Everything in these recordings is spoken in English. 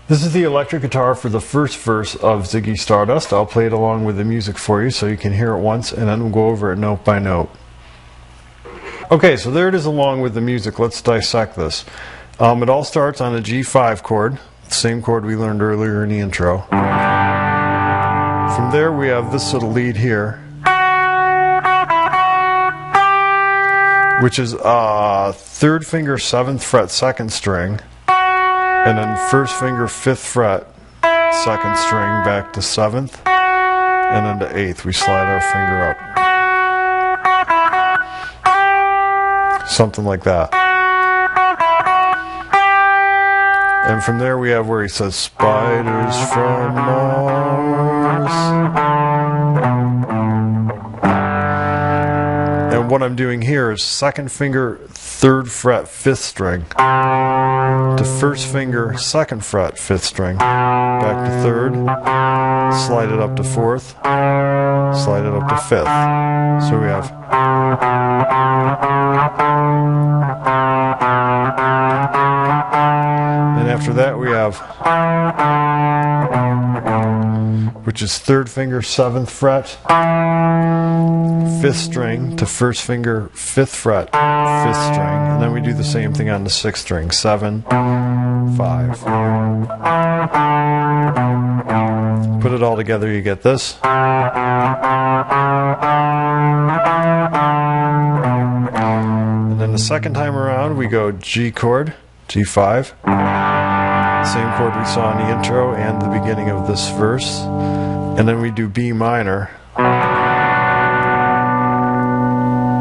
This is the electric guitar for the first verse of Ziggy Stardust. I'll play it along with the music for you so you can hear it once, and then we'll go over it note by note. Okay, so there it is along with the music. Let's dissect this. It all starts on a G5 chord, the same chord we learned earlier in the intro. From there we have this little lead here, which is third finger 7th fret 2nd string, and then first finger 5th fret 2nd string back to 7th, and then to 8th we slide our finger up. Something like that. And from there we have where he says, spiders from Mars. And what I'm doing here is 2nd finger 3rd fret 5th string to 1st finger 2nd fret 5th string, back to 3rd, slide it up to 4th, slide it up to 5th. So we have. And after that we have, which is 3rd finger 7th fret 5th string to 1st finger 5th fret 5th string, and then we do the same thing on the 6th string, 7, 5. Put it all together, you get this. And then the second time around we go G chord, G5, same chord we saw in the intro and the beginning of this verse, and then we do B minor.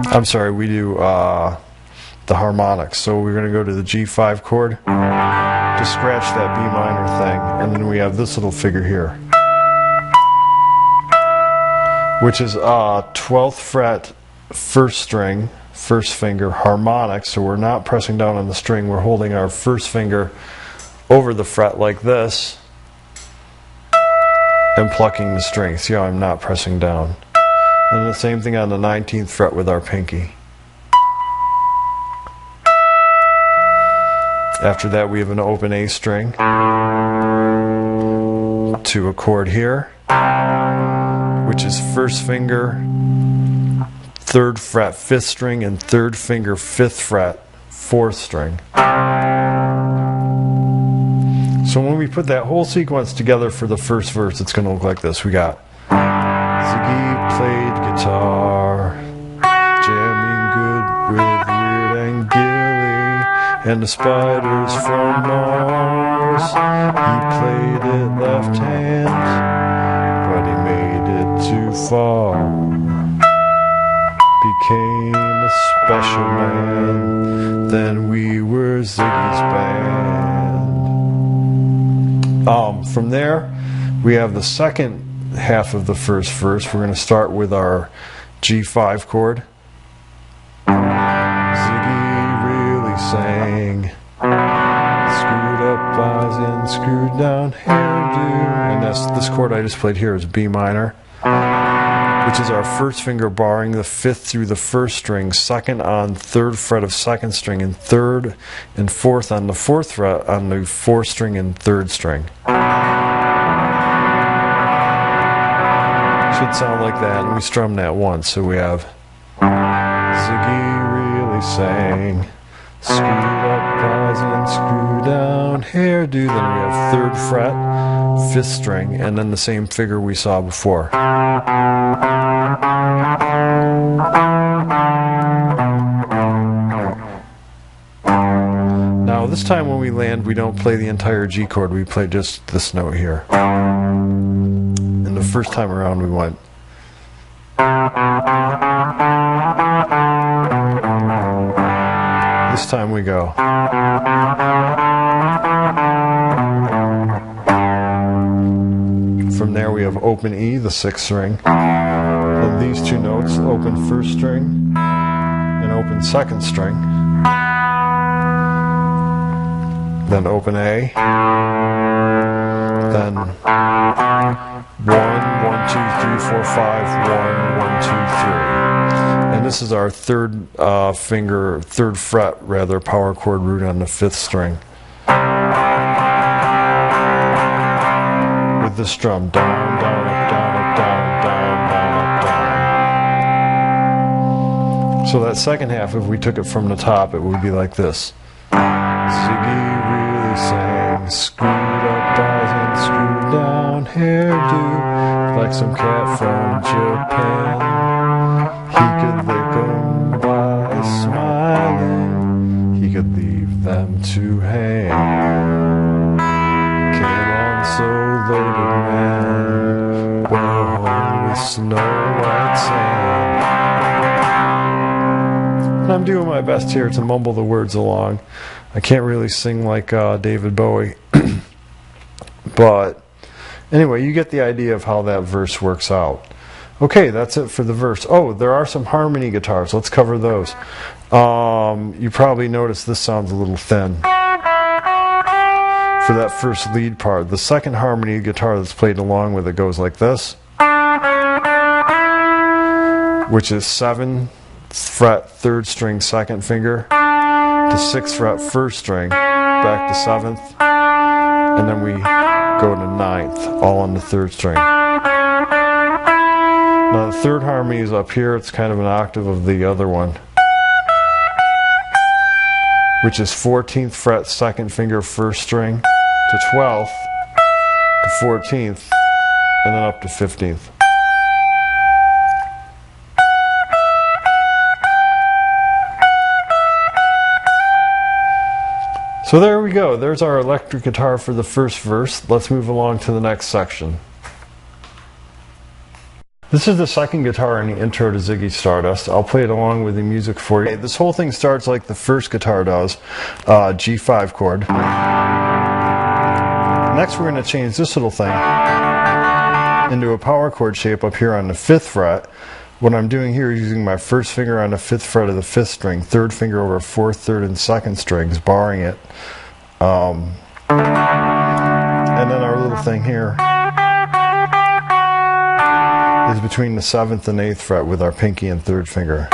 I'm sorry, we do the harmonics. So we're going to go to the G5 chord to scratch that B minor thing, and then we have this little figure here, which is 12th fret 1st string, 1st finger harmonic. So we're not pressing down on the string, we're holding our 1st finger over the fret like this and plucking the string. See how I'm not pressing down? And the same thing on the 19th fret with our pinky. After that we have an open A string to a chord here, which is 1st finger 3rd fret 5th string and 3rd finger 5th fret 4th string. So when we put that whole sequence together for the first verse, it's going to look like this. We got Ziggy played guitar, jamming good with Weird and Gilly, and the spiders from Mars. He played it left hand, but he made it too far. Became a special man, then we were Ziggy's band. From there, we have the second half of the first verse. We're going to start with our G5 chord. Ziggy really sang, screwed up eyes and screwed down hairdo. And this chord I just played here is B minor, which is our 1st finger barring the 5th through the 1st string, 2nd on 3rd fret of 2nd string, and 3rd and 4th on the 4th fret on the 4th string and 3rd string. Should sound like that, and we strum that once. So we have Ziggy really sang, screwed up eyes and screwed down hairdo. Then we have 3rd fret, 5th string, and then the same figure we saw before. Now this time when we land, we don't play the entire G chord, we play just this note here. And the first time around we went. This time we go. From there we have open E, the 6th string. Then these two notes, open 1st string and open 2nd string. Then open A. Then 1, 1, 2, 3, 4, 5, 1, 1, 2, 3. And this is our 3rd finger, 3rd fret rather, power chord root on the 5th string. with this drum. Down, down, up, down, up, down, down, down, up, down. So that second half, if we took it from the top, it would be like this. Ziggy really sang, screwed up eyes and screwed down hairdo, like some cat from Japan. He could lick them by smiling, he could leave them to hang. Came on so loaded man, well hung with snow white sand. And I'm doing my best here to mumble the words along. I can't really sing like David Bowie. But anyway, you get the idea of how that verse works out. Okay, that's it for the verse. Oh, there are some harmony guitars. Let's cover those. You probably noticed this sounds a little thin for that first lead part. The second harmony guitar that's played along with it goes like this, which is 7th fret 3rd string 2nd finger to 6th fret 1st string back to 7th, and then we go to 9th, all on the 3rd string. Now the third harmony is up here. It's kind of an octave of the other one, which is 14th fret 2nd finger 1st string to 12th to 14th, and then up to 15th. So there we go. There's our electric guitar for the first verse. Let's move along to the next section. This is the second guitar in the intro to Ziggy Stardust. I'll play it along with the music for you. This whole thing starts like the first guitar does, G5 chord. Next we're going to change this little thing into a power chord shape up here on the 5th fret. What I'm doing here is using my first finger on the 5th fret of the 5th string, 3rd finger over 4th, 3rd, and 2nd strings, barring it. And then our little thing here is between the 7th and 8th fret with our pinky and 3rd finger.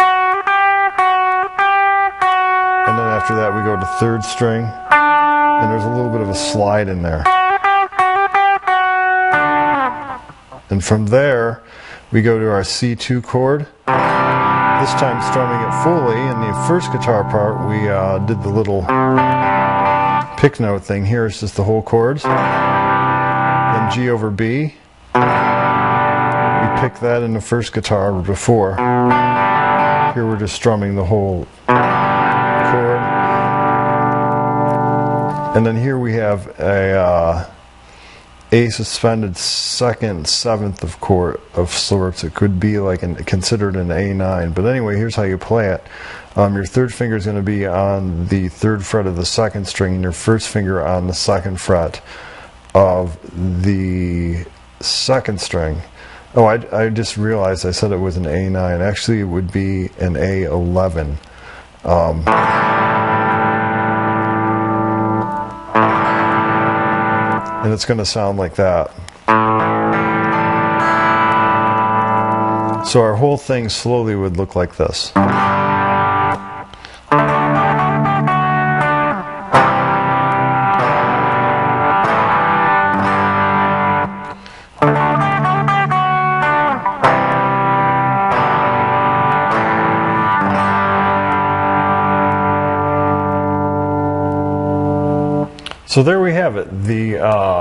And then after that we go to 3rd string, and there's a little bit of a slide in there. And from there we go to our C2 chord, this time strumming it fully. In the first guitar part we did the little pick note thing. Here it's just the whole chords. Then G over B. We pick that in the first guitar before. Here we're just strumming the whole chord. And then here we have a suspended 2nd, 7th of chord of sorts. It could be like considered an A9. But anyway, here's how you play it. Your 3rd finger is going to be on the 3rd fret of the 2nd string, and your 1st finger on the 2nd fret of the 2nd string. Oh, I just realized I said it was an A9. Actually, it would be an A11. And it's going to sound like that. So our whole thing slowly would look like this. So there we have it, the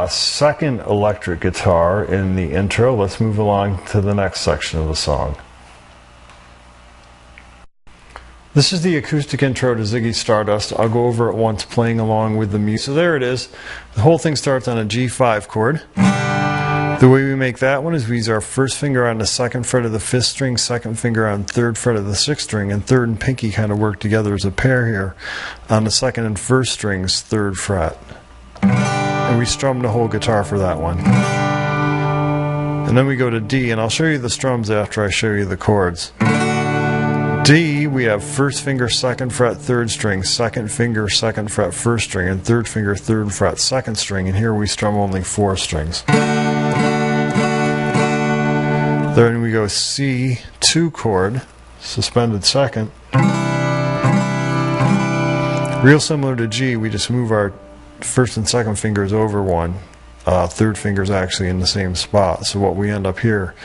second electric guitar in the intro. Let's move along to the next section of the song. This is the acoustic intro to Ziggy Stardust. I'll go over it once playing along with the music. So there it is. The whole thing starts on a G5 chord. The way we make that one is we use our first finger on the 2nd fret of the 5th string, 2nd finger on 3rd fret of the 6th string, and 3rd and pinky kind of work together as a pair here on the 2nd and 1st strings, 3rd fret. And we strum the whole guitar for that one. And then we go to D, and I'll show you the strums after I show you the chords. D, we have 1st finger 2nd fret 3rd string, 2nd finger 2nd fret 1st string, and 3rd finger 3rd fret 2nd string, and here we strum only 4 strings. Then we go C2 chord, suspended 2nd. Real similar to G, we just move our 1st and 2nd fingers over one, third finger is actually in the same spot. So what we end up here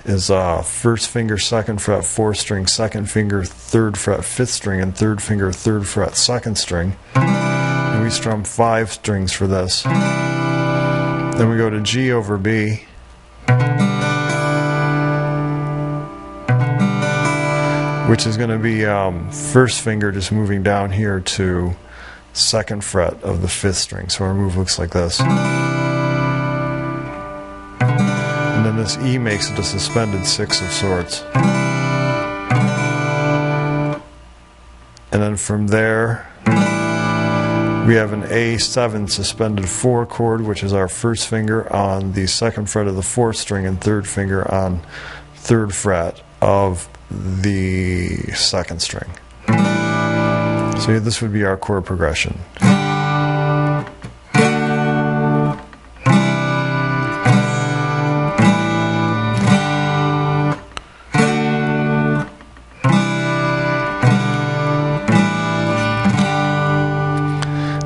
is first finger, second fret, fourth string, second finger, third fret, fifth string, and third finger, third fret, second string. And we strum 5 strings for this. Then we go to G over B. Which is going to be first finger just moving down here to second fret of the fifth string. So our move looks like this. And then this E makes it a suspended 6 of sorts. And then from there, we have an A7 suspended 4 chord, which is our first finger on the second fret of the fourth string and third finger on third fret of the second string. So this would be our chord progression.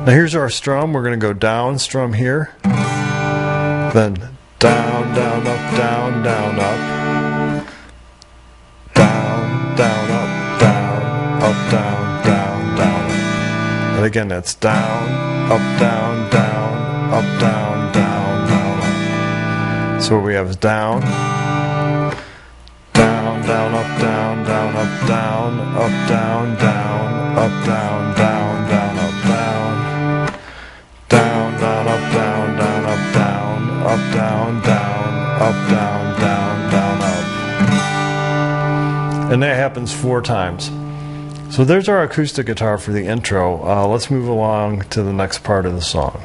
Now here's our strum. We're going to go down, strum here, then down, down, up, down, down, up, down, down, up, down, up, down, down, down. And again, that's down, up, down, down, up, down, down, down, up. So what we have is down, down, down, up, down, down, up, down, up, down, down, up, down, down, down, up, down, down, down, up, down, down, up, down, up, down, down, up, down, down, down, up. And that happens 4 times. So there's our acoustic guitar for the intro. Let's move along to the next part of the song.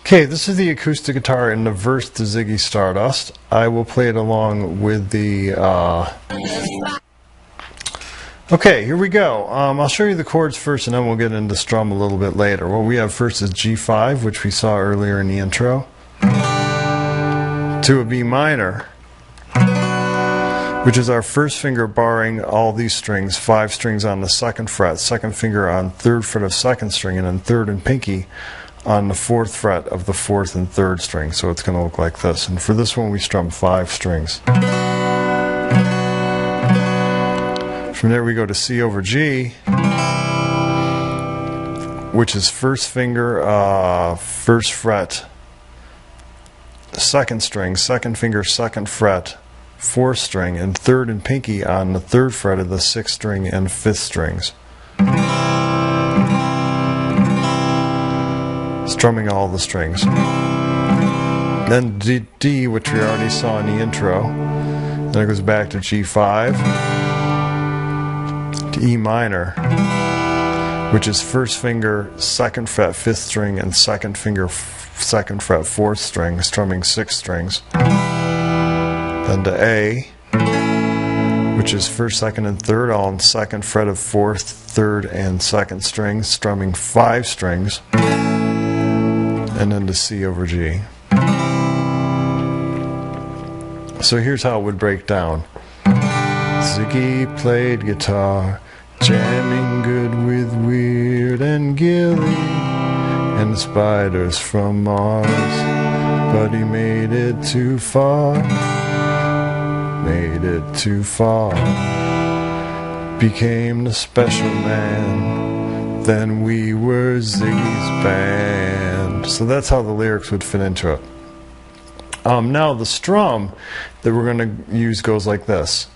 Okay, this is the acoustic guitar in the verse to Ziggy Stardust. I will play it along with the... Okay, here we go. I'll show you the chords first and then we'll get into strum a little bit later. What we have first is G5, which we saw earlier in the intro, to a B minor, which is our first finger barring all these strings, 5 strings on the second fret, second finger on third fret of second string, and then third and pinky on the fourth fret of the fourth and third string. So it's going to look like this. And for this one we strum 5 strings. From there we go to C over G, which is first finger, first fret, second string, second finger, second fret, fourth string, and third and pinky on the third fret of the sixth string and fifth strings. Strumming all the strings. Then D, which we already saw in the intro. Then it goes back to G5, to E minor, which is first finger, second fret, fifth string, and second finger, second fret, fourth string, strumming 6 strings. Then to A, which is first, second, and third, all on second fret of fourth, third, and second strings, strumming 5 strings. And then to C over G. So here's how it would break down. Ziggy played guitar, jamming good with Weird and Gilly and the spiders from Mars, but he made it too far, made it too far, became the special man, then we were Ziggy's band. So that's how the lyrics would fit into it. Now the strum that we're going to use goes like this.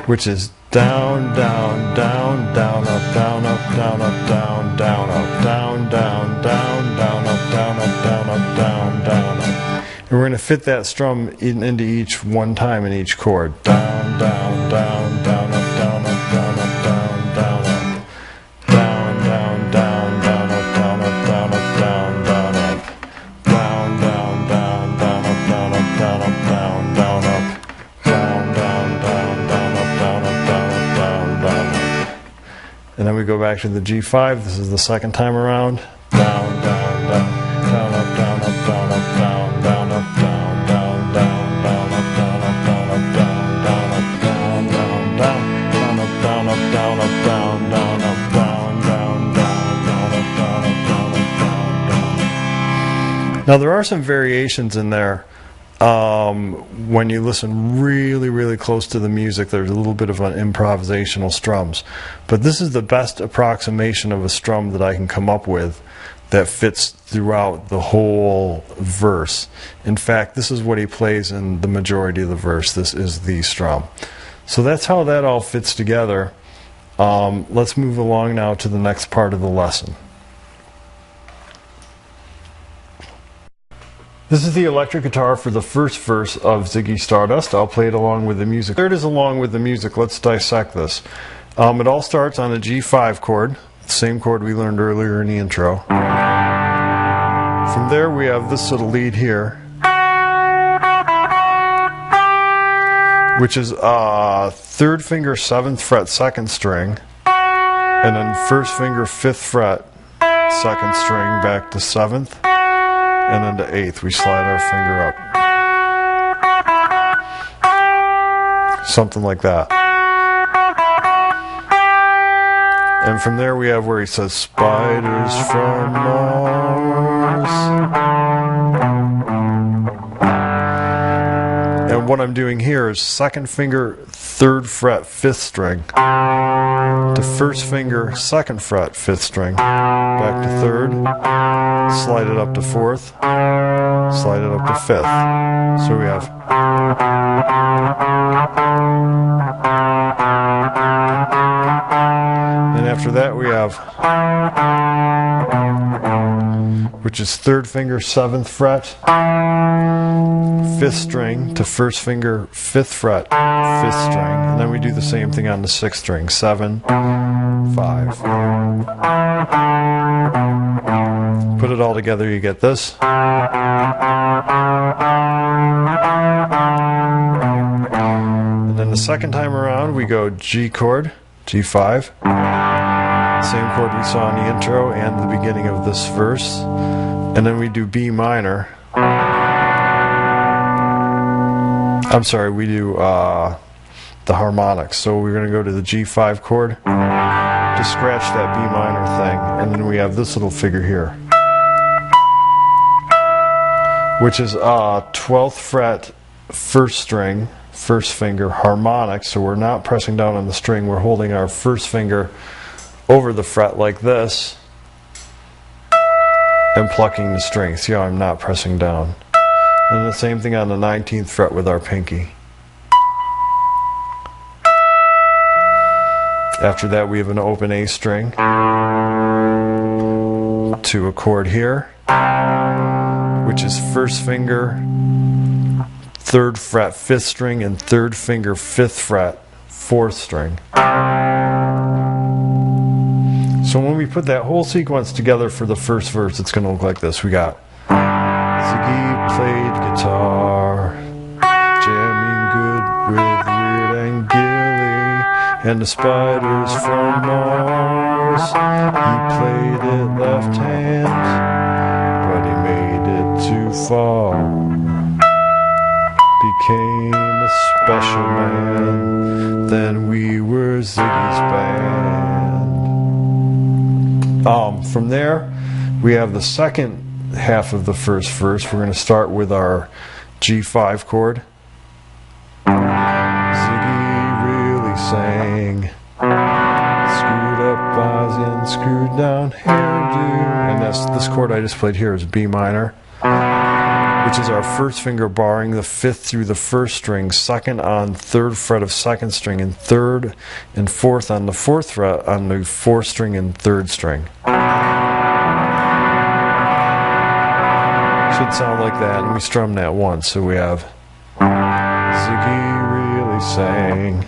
Which is down, down, down, down, up, down, up, down, up, down, down, up, down, down, down, down, up, down, up, down, up, down, down, up. And we're going to fit that strum into each one time in each chord. Down, down, down, down, up, down, up, down, up, down, down, up. Down, down, down, down, up, down, up, down, up, down, down, up. Down, down, down, down, up, down, up, down, up, down, down, up. Down, down, down, down, up, down, up, down, up, down, down, up. And then we go back to the G5. This is the second time around. Down, down, down, down, up, down, up, down, up, down. Now there are some variations in there. When you listen really, really close to the music, there's a little bit of an improvisational strums. But this is the best approximation of a strum that I can come up with that fits throughout the whole verse. In fact, this is what he plays in the majority of the verse. This is the strum. So that's how that all fits together. Let's move along now to the next part of the lesson. This is the electric guitar for the first verse of Ziggy Stardust. I'll play it along with the music. Third is along with the music. Let's dissect this. It all starts on a G5 chord, the same chord we learned earlier in the intro. From there we have this little lead here, which is third finger 7th fret 2nd string, and then first finger 5th fret 2nd string back to 7th, and then to 8th. We slide our finger up. Something like that. And from there we have where he says, spiders from Mars. And what I'm doing here is 2nd finger 3rd fret 5th string to first finger 2nd fret 5th string, back to 3rd, slide it up to 4th, slide it up to 5th. So we have, and after that we have, which is 3rd finger 7th fret 5th string to first finger 5th fret 5th string, and then we do the same thing on the 6th string, 7, 5. Put it all together, you get this. And then the second time around we go G chord, G5, same chord we saw in the intro and the beginning of this verse, and then we do B minor. I'm sorry, we do the harmonics. So we're going to go to the G5 chord to scratch that B minor thing, and then we have this little figure here, which is 12th fret 1st string, 1st finger harmonic. So we're not pressing down on the string, we're holding our 1st finger over the fret like this and plucking the string. See how I'm not pressing down? And the same thing on the 19th fret with our pinky. After that we have an open A string to a chord here, which is 1st finger 3rd fret 5th string and 3rd finger 5th fret 4th string. So when we put that whole sequence together for the first verse, it's going to look like this. We got Ziggy played guitar, jamming good with Weird and Gilly, and the spiders from Mars. He played it left hand, but he made it too far. Became a special man, then we were Ziggy's band. From there, we have the second half of the first verse. We're going to start with our G5 chord. Ziggy really sang, screwed up eyes and screwed down hairdo. And that's this chord I just played here is B minor, which is our 1st finger barring the 5th through the 1st string, 2nd on 3rd fret of 2nd string, and 3rd and 4th on the 4th fret on the 4th string and 3rd string. Should sound like that, and we strum that once. So we have Ziggy really sang,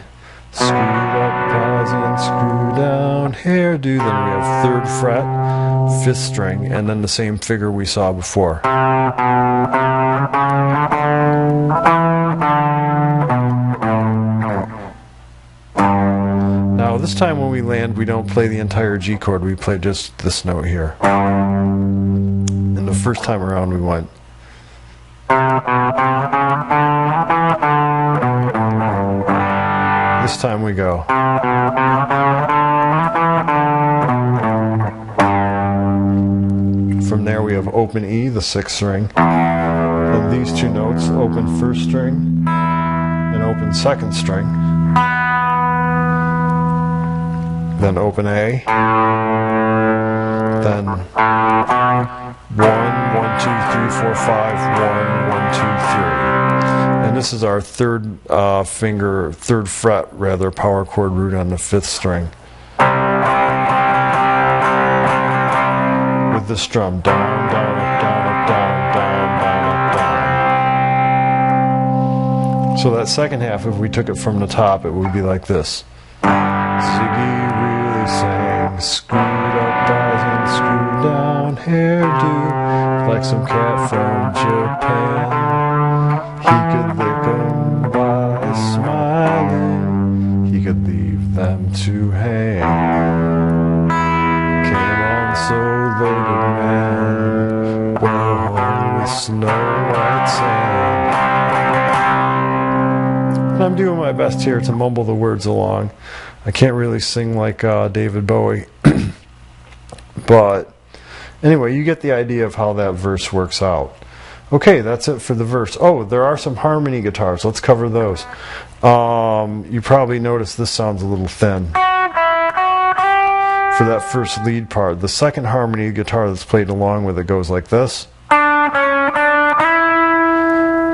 screwed up eyes and screwed down hairdo. Then we have 3rd fret, 5th string, and then the same figure we saw before. Now this time when we land, we don't play the entire G chord, we play just this note here. And the first time around we went. This time we go. From there we have open E, the 6th string. And these two notes, open 1st string and open 2nd string. Then open A. Then 1, 1, 2, 3, 4, 5, 1, 1, 2, 3. And this is our third fret power chord root on the 5th string. With the strum, down, down, up, down, up, down, down, down, up, down. So that second half, if we took it from the top, it would be like this. Ziggy really sang, screwed up eyes and screwed down hairdo, like some cat from Japan. He could lick 'em by smiling, he could leave them to hang. Came on so loaded man, well hung with snow white sand. And I'm doing my best here to mumble the words along. I can't really sing like David Bowie. But anyway, you get the idea of how that verse works out. Okay, that's it for the verse. Oh, there are some harmony guitars. Let's cover those. You probably noticed this sounds a little thin for that first lead part. The second harmony guitar that's played along with it goes like this,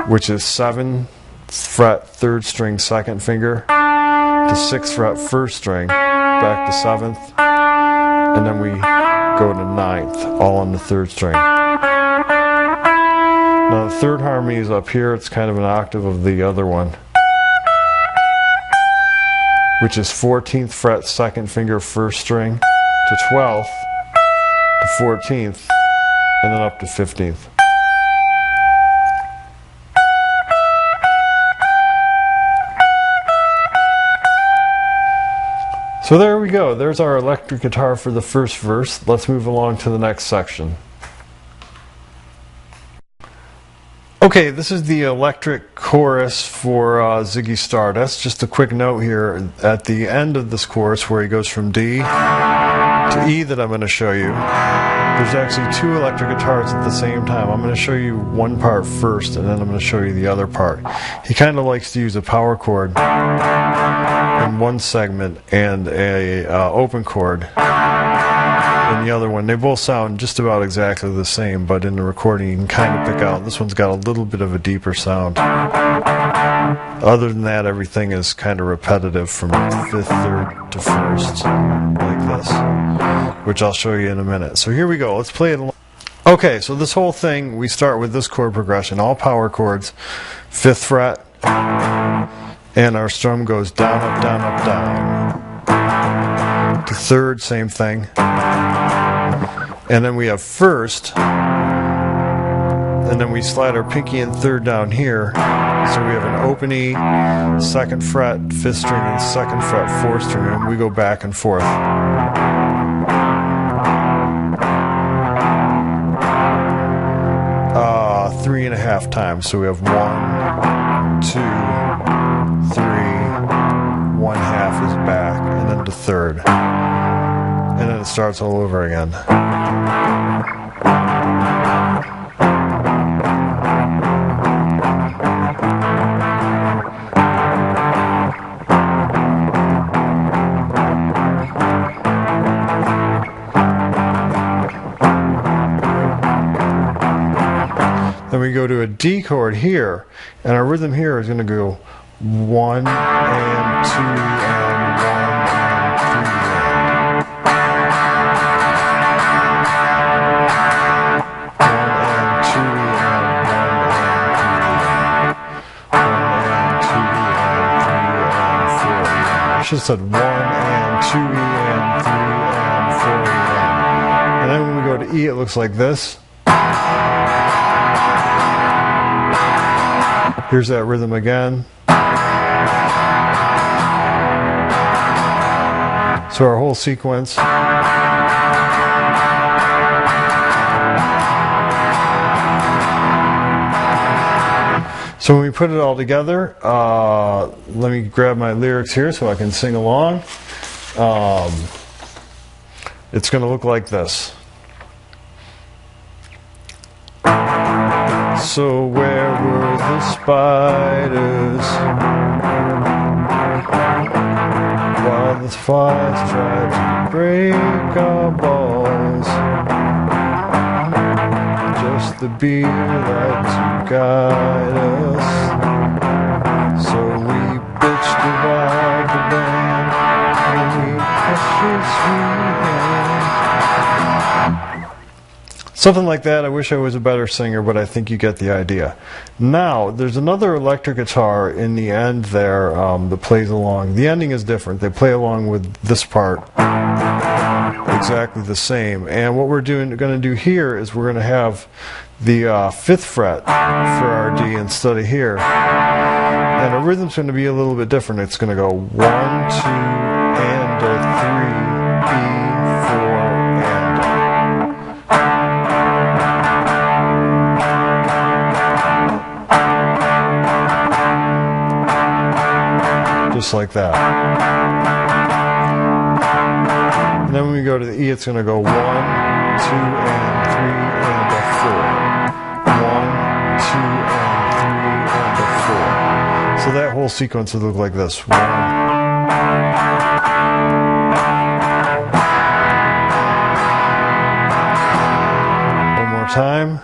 which is 7th fret 3rd string 2nd finger to 6th fret 1st string, back to 7th, and then we go to 9th, all on the 3rd string. Now the 3rd harmony is up here, it's kind of an octave of the other one, which is 14th fret 2nd finger 1st string to 12th to 14th, and then up to 15th. So there we go. There's our electric guitar for the first verse. Let's move along to the next section. Okay, this is the electric chorus for Ziggy Stardust. Just a quick note here. At the end of this chorus, where he goes from D to E that I'm going to show you, there's actually 2 electric guitars at the same time. I'm going to show you one part first, and then I'm going to show you the other part. He kind of likes to use a power chord in one segment and a open chord in the other one. They both sound just about exactly the same, but in the recording you can kind of pick out this one's got a little bit of a deeper sound. Other than that, everything is kind of repetitive from 5th, 3rd to 1st, like this, which I'll show you in a minute. So here we go. Let's play it along. Okay, so this whole thing, we start with this chord progression, all power chords, 5th fret, and our strum goes down, up, down, up, down. To 3rd, same thing. And then we have 1st, and then we slide our pinky and 3rd down here. So we have an open E, 2nd fret, 5th string, and 2nd fret, 4th string, and we go back and forth. 3.5 times. So we have 1, 2, 3, 1/2 is back, and then to 3rd. And then it starts all over again. Then we go to a D chord here, and our rhythm here is going to go 1 and 2 and 1 and 2 and 1 and 3 and 1 and 2 and 3 and 4 and 5. I should have said 1 and 2 and 3 and 4 and then when we go to E, it looks like this. Here's that rhythm again. So our whole sequence. So when we put it all together, let me grab my lyrics here so I can sing along. It's going to look like this. So where were the spiders while the flies tried to break our balls? Just the beer that to guide us. So we bitched about the band and we pushed his sweet hand. Something like that. I wish I was a better singer, but I think you get the idea. Now, there's another electric guitar in the end there that plays along. The ending is different. They play along with this part exactly the same. And what we're going to do here is we're going to have the 5th fret for our D instead of here. And the rhythm's going to be a little bit different. It's going to go 1, 2, and a 3, E, 4, just like that. And then when we go to the E, it's going to go 1, 2, and 3, and a 4. 1, 2, and 3, and a 4. So that whole sequence would look like this. 1. One more time.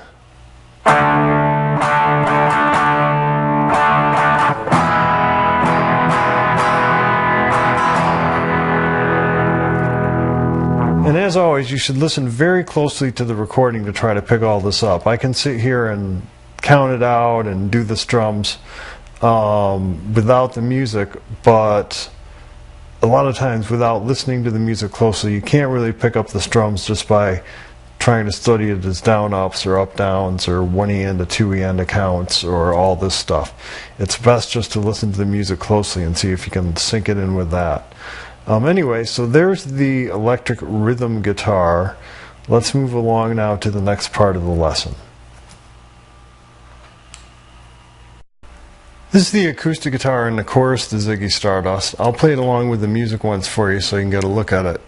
And as always, you should listen very closely to the recording to try to pick all this up. I can sit here and count it out and do the strums without the music, but a lot of times without listening to the music closely, you can't really pick up the strums just by trying to study it as down-ups or up-downs or 1E and a 2E and accounts or all this stuff. It's best just to listen to the music closely and see if you can sync it in with that. Anyway, so there's the electric rhythm guitar. Let's move along now to the next part of the lesson. This is the acoustic guitar in the chorus to Ziggy Stardust. I'll play it along with the music once for you so you can get a look at it.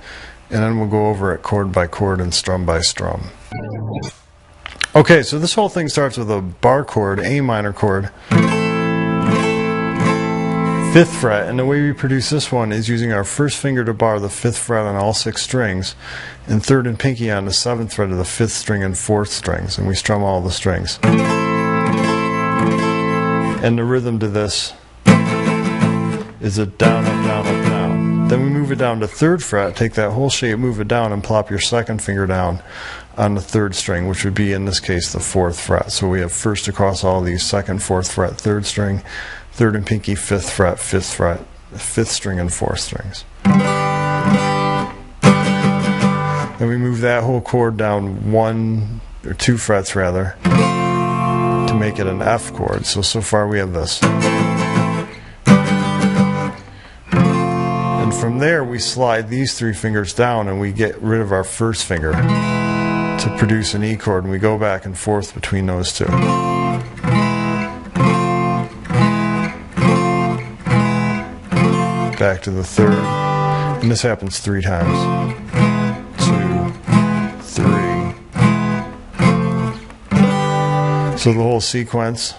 And then we'll go over it chord by chord and strum by strum. Okay, so this whole thing starts with a bar chord, A minor chord. 5th fret, and the way we produce this one is using our first finger to bar the 5th fret on all 6 strings, and 3rd and pinky on the 7th fret of the 5th string and 4th strings, and we strum all the strings. And the rhythm to this is a down, up, down, up, down. Then we move it down to 3rd fret, take that whole shape, move it down, and plop your 2nd finger down on the 3rd string, which would be, in this case, the 4th fret. So we have first across all these 2nd, 4th fret, 3rd string, 3rd and pinky, 5th fret, 5th fret, 5th string, and 4th strings. Then we move that whole chord down 1 or 2 frets rather to make it an F chord. So far we have this. And from there we slide these 3 fingers down and we get rid of our first finger to produce an E chord, and we go back and forth between those two. Back to the 3rd, and this happens 3 times. 2, 3. So the whole sequence.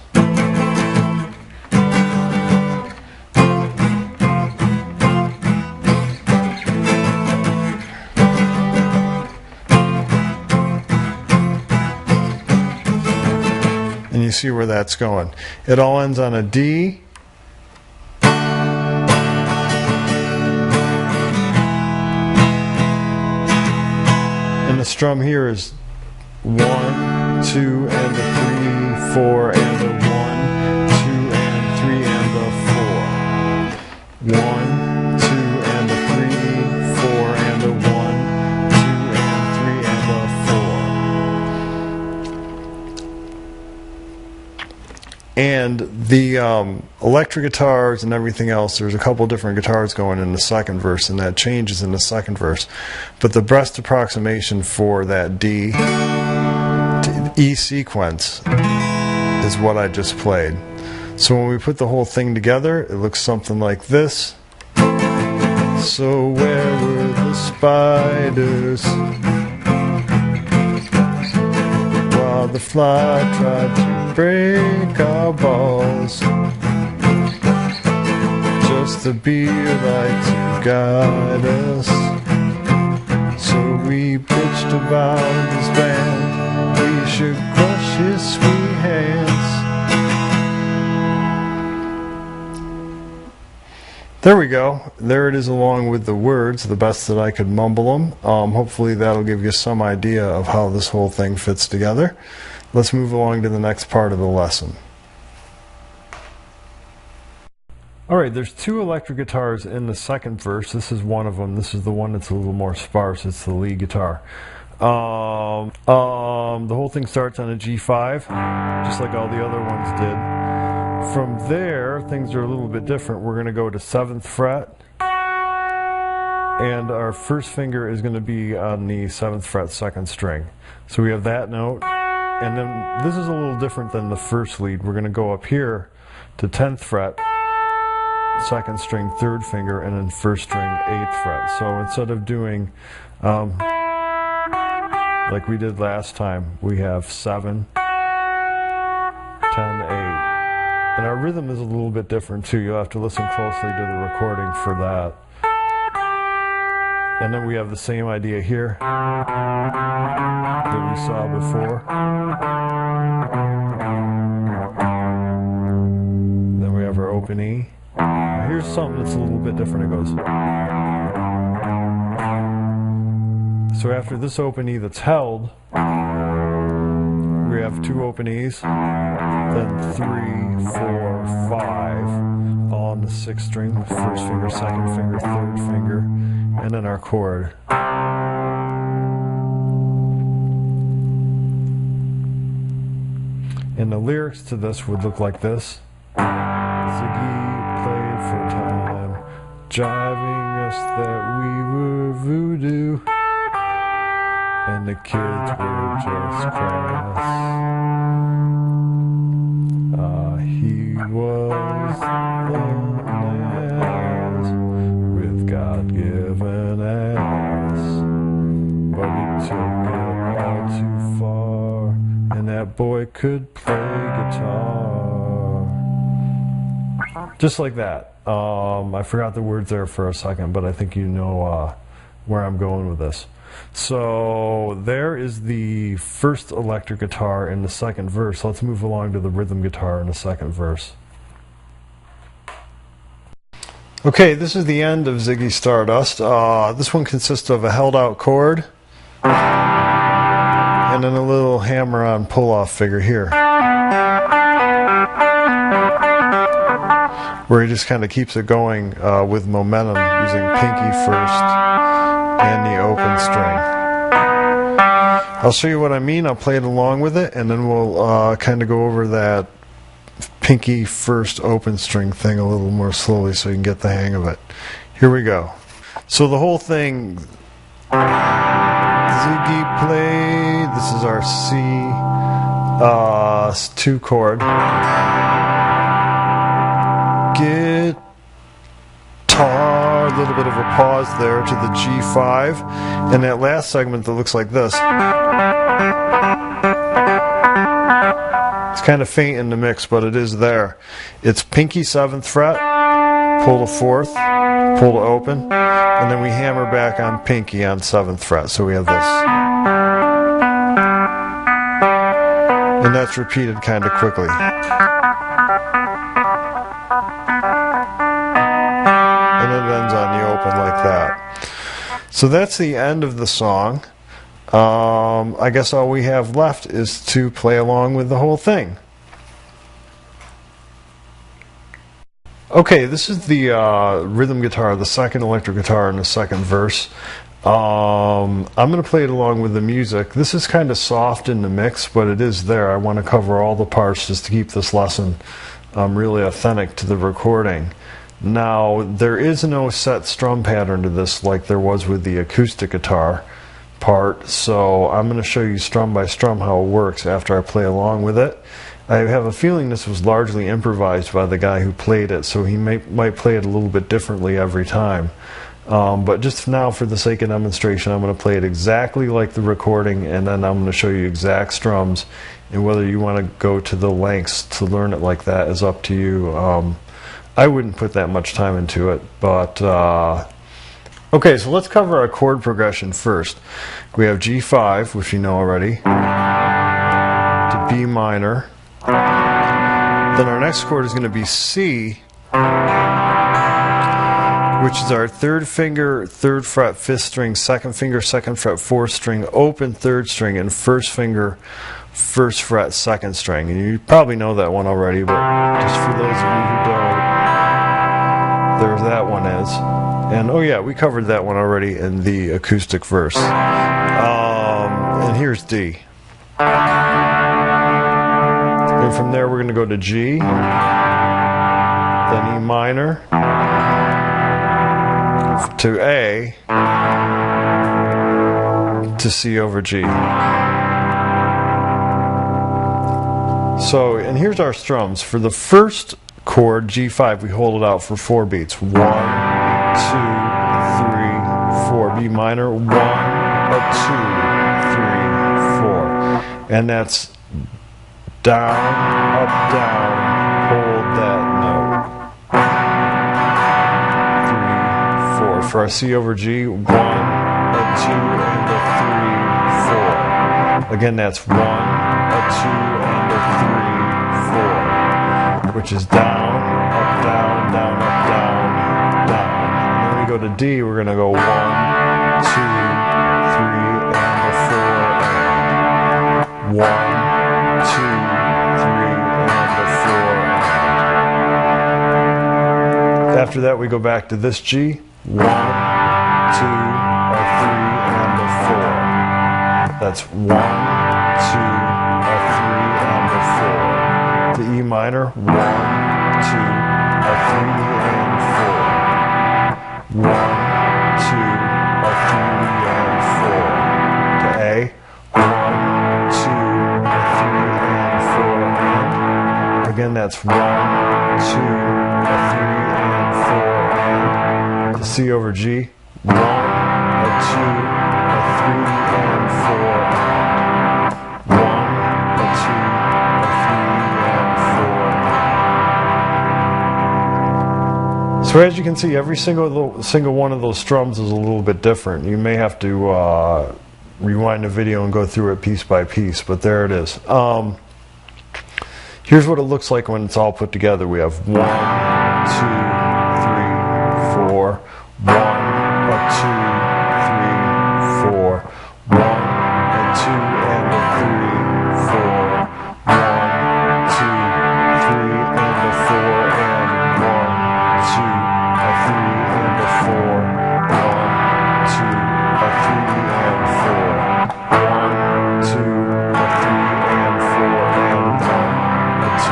And you see where that's going. It all ends on a D. And the strum here is 1, 2, and a 3, 4, and a 1, 2, and 3, and a 4. 1, 2, and a 3, 4, and a 1, 2, and 3, and a 4. And the electric guitars and everything else, there's a couple different guitars going in the 2nd verse, and that changes in the 2nd verse. But the best approximation for that D to E sequence is what I just played. So when we put the whole thing together, it looks something like this. So where were the spiders while the fly tried to break our balls, just to be a light to guide us. So we pitched about this band, we should crush his sweet hands. There we go. There it is along with the words, the best that I could mumble them. Hopefully that'll give you some idea of how this whole thing fits together. Let's move along to the next part of the lesson. Alright, there's two electric guitars in the second verse. This is one of them. This is the one that's a little more sparse. It's the lead guitar. The whole thing starts on a G5, just like all the other ones did. From there, things are a little bit different. We're going to go to 7th fret, and our first finger is going to be on the 7th fret, 2nd string. So we have that note, and then this is a little different than the first lead. We're going to go up here to 10th fret, 2nd string, 3rd finger, and then 1st string, 8th fret. So instead of doing like we did last time, we have 7, 10, 8. And our rhythm is a little bit different too. You'll have to listen closely to the recording for that. And then we have the same idea here that we saw before. Then we have our open E. Here's something that's a little bit different. It goes. So after this open E that's held, we have 2 open E's, then 3, 4, 5 on the 6th string, 1st finger, 2nd finger, 3rd finger, and then our chord. And the lyrics to this would look like this. Ziggy played for time, jiving us that we were voodoo, and the kids were just crass. He was the ass with God-given ass, but he took it all too far, and that boy could play guitar. Just like that. I forgot the words there for a second, but I think you know where I'm going with this. So there is the first electric guitar in the second verse. Let's move along to the rhythm guitar in the second verse. Okay, this is the end of Ziggy Stardust. This one consists of a held out chord and then a little hammer-on pull-off figure here, where he just kind of keeps it going with momentum using pinky first and the open string. I'll show you what I mean. I'll play it along with it, and then we'll kind of go over that pinky first open string thing a little more slowly so you can get the hang of it. Here we go. So the whole thing, Ziggy played, this is our C2 chord. Guitar, a little bit of a pause there to the G5, and that last segment that looks like this. It's kind of faint in the mix, but it is there. It's pinky 7th fret, pull to 4th, pull to open, and then we hammer back on pinky on 7th fret, so we have this. And that's repeated kind of quickly. And it ends on the open like that. So that's the end of the song. I guess all we have left is to play along with the whole thing. Okay, this is the rhythm guitar, the second electric guitar in the second verse. I'm going to play it along with the music. This is kind of soft in the mix, but it is there. I want to cover all the parts just to keep this lesson really authentic to the recording. Now, there is no set strum pattern to this like there was with the acoustic guitar part, so I'm going to show you strum by strum how it works after I play along with it. I have a feeling this was largely improvised by the guy who played it, so he might play it a little bit differently every time. But just now, for the sake of demonstration, I'm going to play it exactly like the recording, and then I'm going to show you exact strums and whether you want to go to the lengths to learn it like that is up to you. I wouldn't put that much time into it, but okay, so let's cover our chord progression first. We have G5, which you know already, to B minor. Then our next chord is going to be C, which is our third finger, 3rd fret, 5th string, second finger, 2nd fret, 4th string, open 3rd string, and first finger, 1st fret, 2nd string. And you probably know that one already, but just for those of you who don't, there that one is. And oh yeah, we covered that one already in the acoustic verse. And here's D. And from there we're going to go to G, then E minor, to A, to C over G. So, and here's our strums. For the first chord, G5, we hold it out for 4 beats. 1, 2, 3, 4. B minor, 1, 2, 3, 4. And that's down, up, down, hold that note. 3, 4. For our C over G, 1, a 2, and a 3, 4. Again, that's 1, a 2, and a 3, 4. Which is down, up, down, down, up, down, down. And then we go to D, we're going to go 1, 2, 3, and a 4. 1, 2, 3, and a 4. After that, we go back to this G. 1, 2, a 3, and a 4. That's 1, 2, a 3, and a 4. To E minor, 1, 2, a 3, and 4. 1, 2, a 3, and 4. To A, 1, 2, a 3, and 4. And again, that's 1, 2, a 3, and 4. And to C over G, 1, a 2, a 3, and 4. 1, a 2, a 3, and 4. So as you can see, every single one of those strums is a little bit different. You may have to rewind the video and go through it piece by piece, but there it is. Here's what it looks like when it's all put together. We have 1, 2, 3, 4. 1, a 2, 3, 4. 1, a 2, and a 3, 4. 1, 2, 3, and a 4, and 1, 2, a 3, and a 4. 1, 2, a 3, and 4. 1, 2, a 3, and 4, and 1, a 2,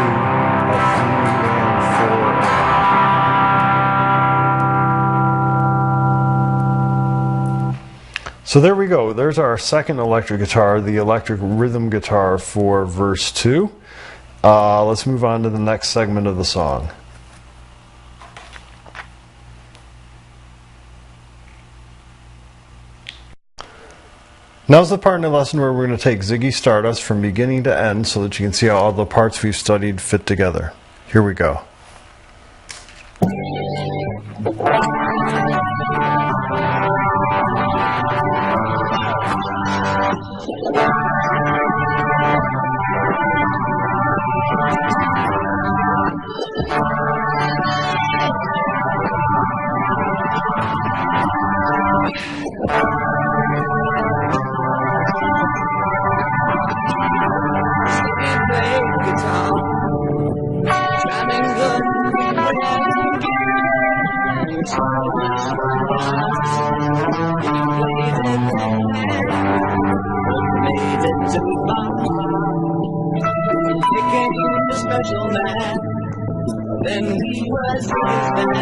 a 3, and 4. So there we go. There's our second electric guitar, the electric rhythm guitar for verse 2. Let's move on to the next segment of the song. Now's the part in the lesson where we're going to take Ziggy Stardust from beginning to end so that you can see how all the parts we've studied fit together. Here we go. Special man, then he was his man.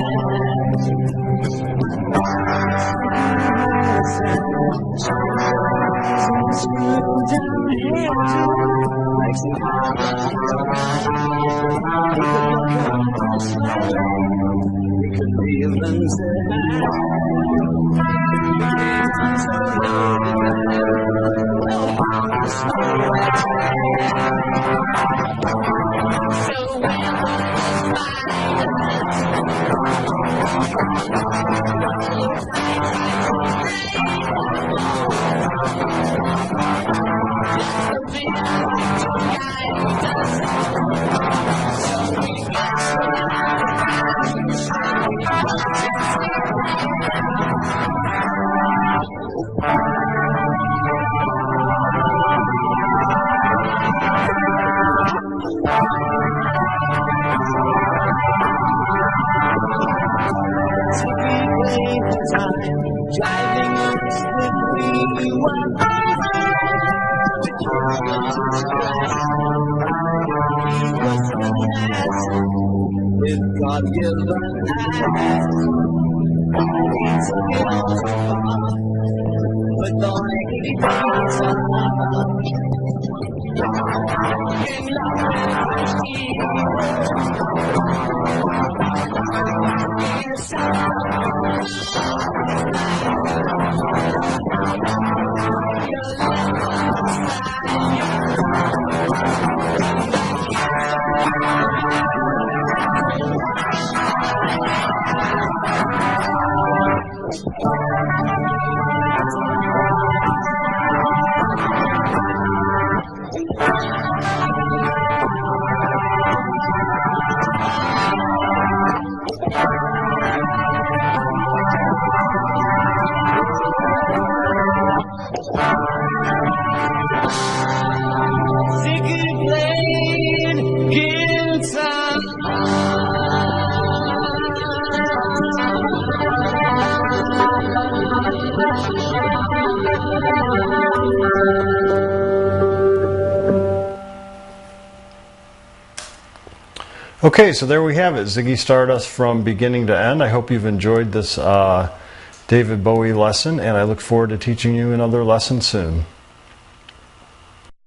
driving us quickly while he was the last with God-given eyes. He took it all apart with all the beats of in love with Ziggy played guitar. Okay, so there we have it, Ziggy Stardust from beginning to end. I hope you've enjoyed this David Bowie lesson, and I look forward to teaching you another lesson soon.